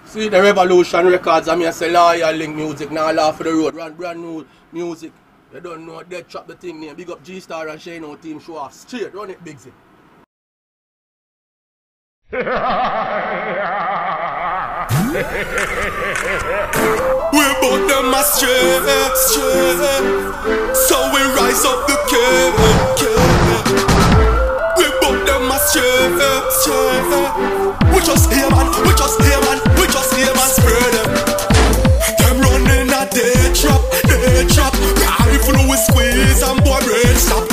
See the Revolution Records, I mean, say Loyal Link Music, now laugh for the road, run brand new music. You don't know, DEATTRAP the thing name. Big up G-Star and Shane out team show off. Straight, run it, Bigsy. We both them astray, so we rise up the cave. We both them astray, we just hear man, we just hear man, we just hear man spread them. Them running a DEATTRAP. Rifle we squeeze and boy break stop.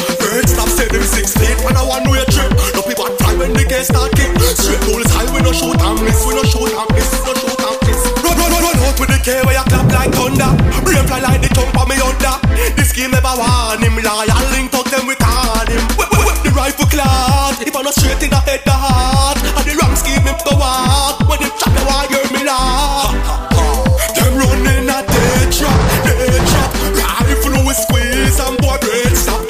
Say them 6 feet when I want way trip. No people try when the guests start kick. Straight bullets high, we no shoot and miss, we no shoot and miss, we no shoot and miss. Run out with the K where you clap like thunder. Brain fly like the tongue for me under. This game never warn him. Loyal link talk them we call him. Whip the rifle clad. If I not straight in the head the heart. And the wrong scheme him go out. When them chop you want hear me laugh. Them running a DEATTRAP. Rifle we squeeze and boy break stop.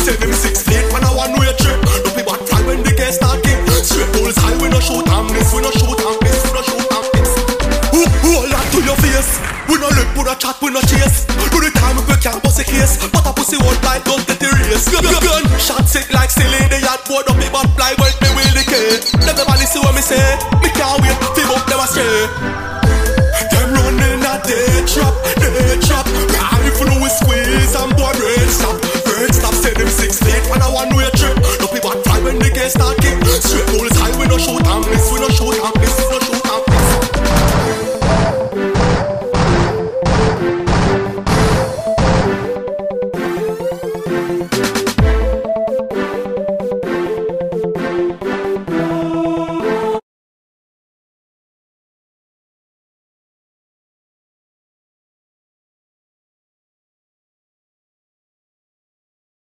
Say them 6 feet when I want way trip. No people try when the guests start kick. Straight bullets high, we no shoot and miss, we no shoot and miss, we no shoot and miss. Hold that to your face. We no look, we no chat, we no chase. Do the time if we can't bust a case. But a pussy won't like don't get the race. Gun shot sick like silly. The yard board up me but fly when me will decay. Let them listen what me say. Me can't wait, feel up them astray. Them running a DEATTRAP. Rifle we squeeze and boy break stop. Say them 6 feet when I want way trip. No people try when the guests start kick. Straight bullets high, we no shoot and